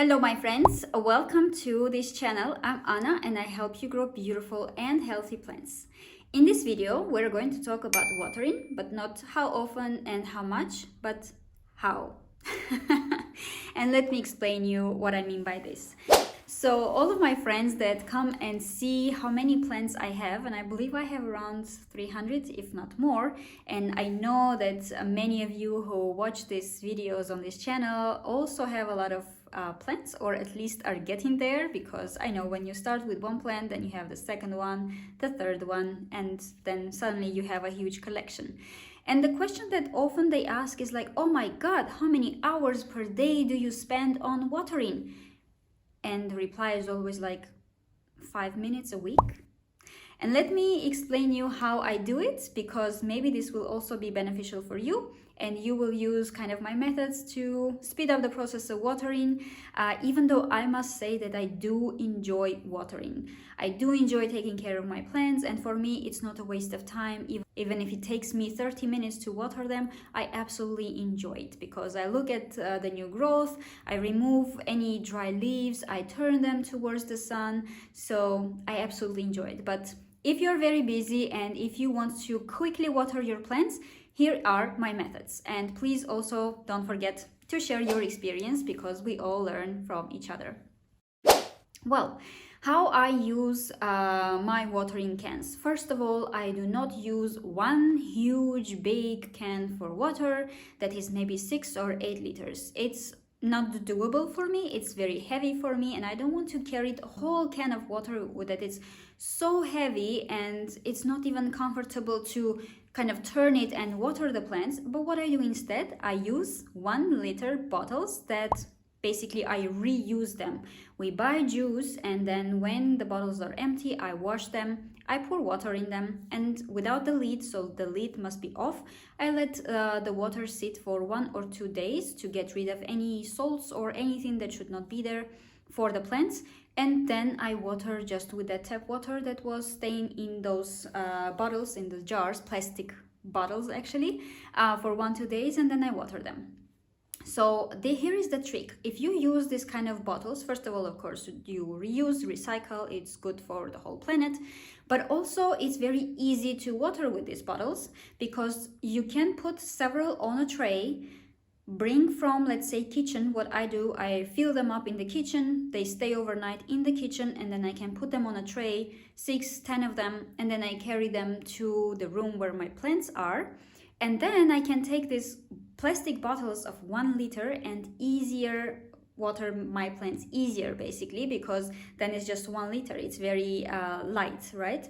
Hello my friends, welcome to this channel. I'm Anna and I help you grow beautiful and healthy plants. In this video, we're going to talk about watering, but not how often and how much, but how. And let me explain you what I mean by this. So all of my friends that come and see how many plants I have, and I believe I have around 300 if not more, and I know that many of you who watch these videos on this channel also have a lot of plants, or at least are getting there, because I know when you start with one plant, then you have the second one, the third one, and then suddenly you have a huge collection. And the question that often they ask is like, oh my god, how many hours per day do you spend on watering? And the reply is always like 5 minutes a week. And let me explain you how I do it, because maybe this will also be beneficial for you and you will use kind of my methods to speed up the process of watering, even though I must say that I do enjoy watering. I do enjoy taking care of my plants, and for me it's not a waste of time. Even if it takes me 30 minutes to water them, I absolutely enjoy it, because I look at the new growth, I remove any dry leaves, I turn them towards the sun, so I absolutely enjoy it. But if you're very busy and if you want to quickly water your plants, here are my methods. And please also don't forget to share your experience, because we all learn from each other. Well, how I use my watering cans. First of all, I do not use one huge big can for water that is maybe 6 or 8 liters. It's not doable for me, it's very heavy for me, and I don't want to carry a whole can of water with that. It's so heavy and it's not even comfortable to kind of turn it and water the plants. But what I do instead, I use 1 liter bottles that basically I reuse them. We buy juice, and then when the bottles are empty, I wash them, I pour water in them, and without the lid, so the lid must be off, I let the water sit for 1 or 2 days to get rid of any salts or anything that should not be there for the plants. And then I water just with the tap water that was staying in those bottles, in the jars, plastic bottles actually, for 1-2 days, and then I water them. So here is the trick. If you use this kind of bottles, first of all, of course, you reuse, recycle, it's good for the whole planet, but also it's very easy to water with these bottles, because you can put several on a tray, bring from, let's say, kitchen. What I do, I fill them up in the kitchen, they stay overnight in the kitchen, and then I can put them on a tray, 6-10 of them, and then I carry them to the room where my plants are. And then I can take these plastic bottles of 1 liter and easier water my plants easier, basically, because then it's just 1 liter. It's very light, right?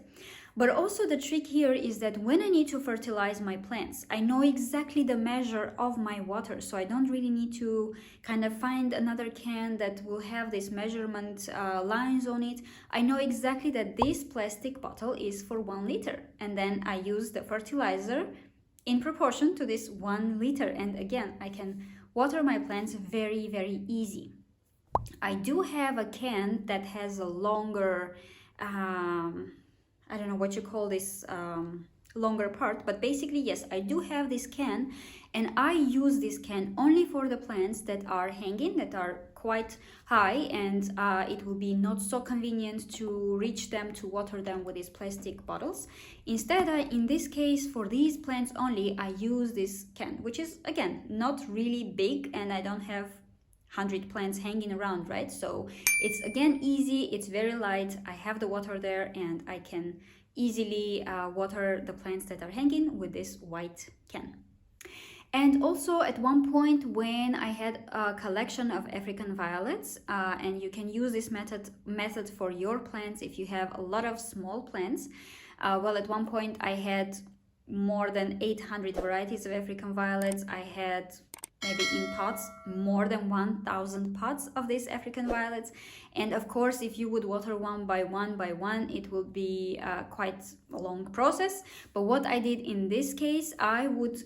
But also the trick here is that when I need to fertilize my plants, I know exactly the measure of my water, so I don't really need to kind of find another can that will have this measurement lines on it. I know exactly that this plastic bottle is for 1 liter, and then I use the fertilizer in proportion to this 1 liter, and again I can water my plants very, very easy. I do have a can that has a longer I don't know what you call this longer part, but basically yes, I do have this can, and I use this can only for the plants that are hanging, that are quite high, and it will be not so convenient to reach them to water them with these plastic bottles. Instead, in this case, for these plants only, I use this can, which is again not really big, and I don't have 100 plants hanging around, right? So it's again easy, it's very light, I have the water there, and I can easily water the plants that are hanging with this white can. And also at one point when I had a collection of African violets, and you can use this method for your plants if you have a lot of small plants. Well, at one point I had more than 800 varieties of African violets. I had maybe in pots more than 1,000 pots of these African violets, and of course if you would water one by one, it will be quite a long process. But what I did in this case, I would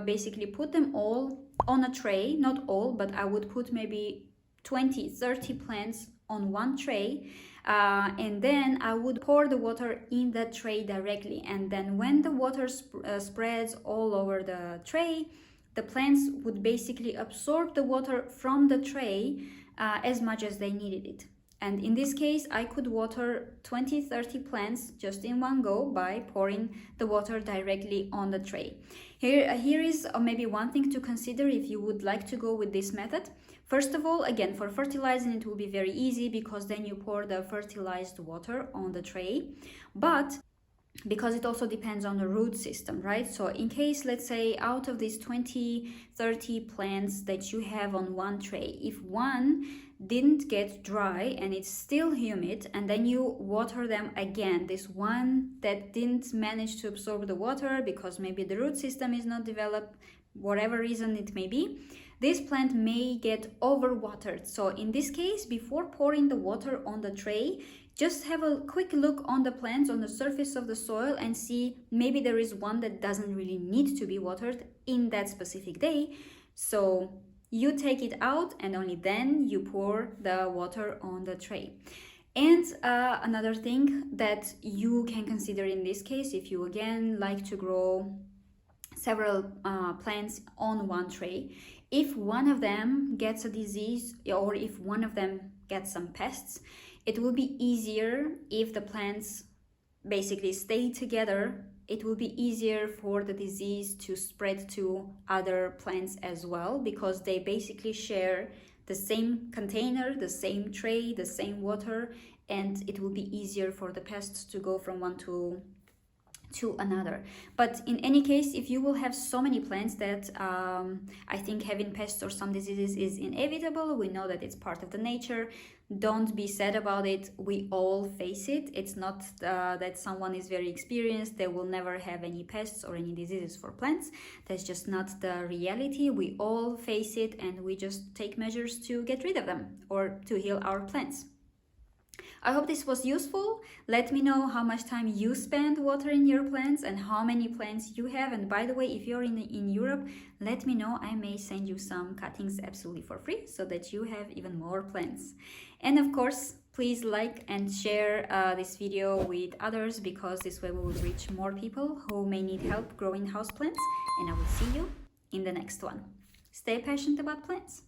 basically put them all on a tray, not all, but I would put maybe 20-30 plants on one tray, and then I would pour the water in that tray directly, and then when the water spreads all over the tray, the plants would basically absorb the water from the tray as much as they needed it. And in this case, I could water 20-30 plants just in one go by pouring the water directly on the tray. Here is maybe one thing to consider if you would like to go with this method. First of all, again, for fertilizing, it will be very easy because then you pour the fertilized water on the tray. But because it also depends on the root system, right? So in case, let's say, out of these 20-30 plants that you have on one tray, if one didn't get dry and it's still humid, and then you water them again, this one that didn't manage to absorb the water because maybe the root system is not developed, whatever reason it may be, this plant may get overwatered. So in this case, before pouring the water on the tray, just have a quick look on the plants, on the surface of the soil, and see maybe there is one that doesn't really need to be watered in that specific day. So you take it out and only then you pour the water on the tray. And another thing that you can consider in this case, if you again like to grow several plants on one tray, if one of them gets a disease or if one of them gets some pests, it will be easier if the plants basically stay together. It will be easier for the disease to spread to other plants as well, because they basically share the same container, the same tray, the same water, and it will be easier for the pests to go from one to another. But in any case, if you will have so many plants that I think having pests or some diseases is inevitable, we know that it's part of the nature. Don't be sad about it. We all face it. It's not that someone is very experienced, they will never have any pests or any diseases for plants. That's just not the reality. We all face it, and we just take measures to get rid of them or to heal our plants. I hope this was useful. Let me know how much time you spend watering your plants and how many plants you have. And by the way, if you're in Europe, let me know. I may send you some cuttings absolutely for free so that you have even more plants. And of course, please like and share this video with others, because this way we will reach more people who may need help growing houseplants. And I will see you in the next one. Stay passionate about plants.